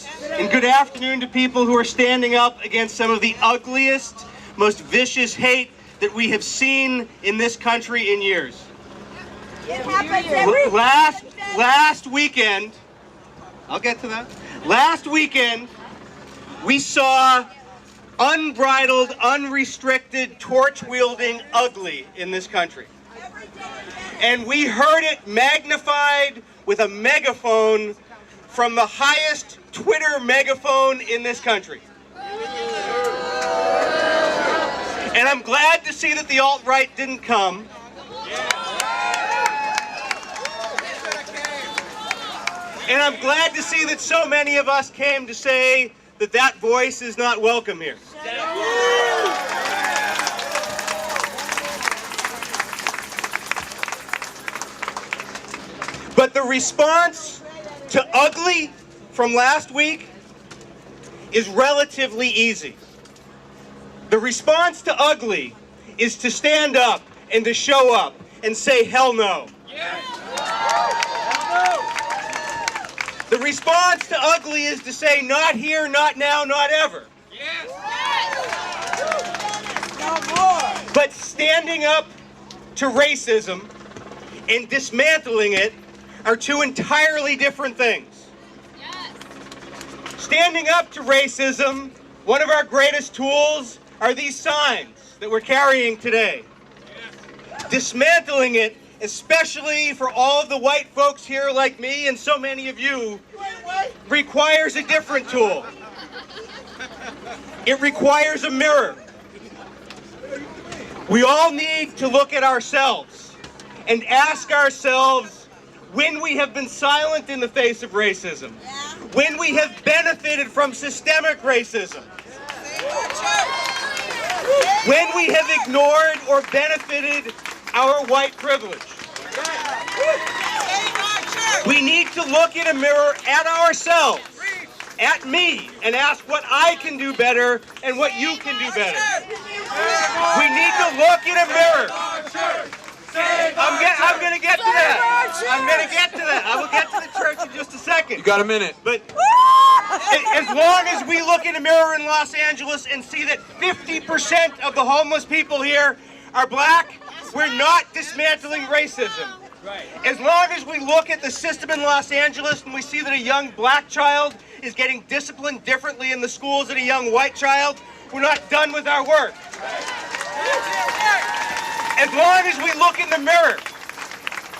mornings and good afternoon to people who are standing up against some of the ugliest, most vicious hate that we have seen in this country in years. It happens every Last weekend, I'll get to that. Last weekend, we saw unbridled, unrestricted, torch-wielding ugly in this country. And we heard it magnified with a megaphone from the highest Twitter megaphone in this country. And I'm glad to see that the alt-right didn't come. And I'm glad to see that so many of us came to say that that voice is not welcome here. But the response to ugly from last week is relatively easy. The response to ugly is to stand up and to show up and say, hell no. The response to ugly is to say, not here, not now, not ever. But standing up to racism and dismantling it are two entirely different things. Standing up to racism, one of our greatest tools are these signs that we're carrying today. Dismantling it, especially for all of the white folks here like me and so many of you, requires a different tool. It requires a mirror. We all need to look at ourselves and ask ourselves when we have been silent in the face of racism, when we have benefited from systemic racism, when we have ignored or benefited our white privilege. We need to look in a mirror at ourselves, at me, and ask what I can do better and what you can do better. We need to look in a mirror. I'm going to get to that. I'm going to get to that. I will get to the church in just a second. You got a minute. But as long as we look in a mirror in Los Angeles and see that 50% of the homeless people here are black, we're not dismantling racism. As long as we look at the system in Los Angeles and we see that a young black child is getting disciplined differently in the schools than a young white child, we're not done with our work. As long as we look in the mirror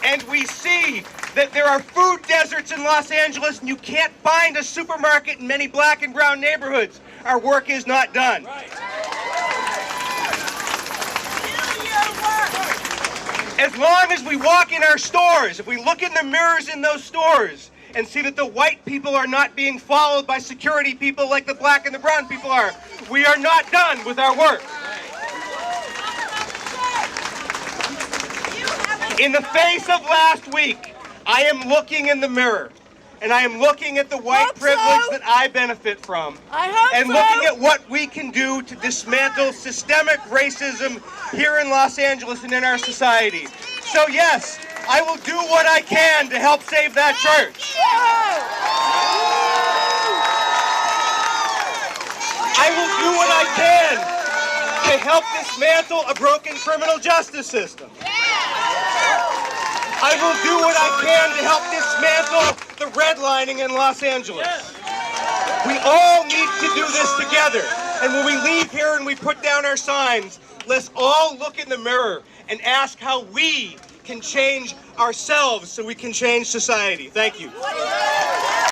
and we see that there are food deserts in Los Angeles and you can't find a supermarket in many black and brown neighborhoods, our work is not done. As long as we walk in our stores, if we look in the mirrors in those stores and see that the white people are not being followed by security people like the black and the brown people are, we are not done with our work. In the face of last week, I am looking in the mirror, and I am looking at the white privilege that I benefit from, and looking at what we can do to dismantle systemic racism here in Los Angeles and in our society. So yes, I will do what I can to help save that church. I will do what I can to help dismantle a broken criminal justice system. I will do what I can to help dismantle the redlining in Los Angeles. We all need to do this together. And when we leave here and we put down our signs, let's all look in the mirror and ask how we can change ourselves so we can change society. Thank you.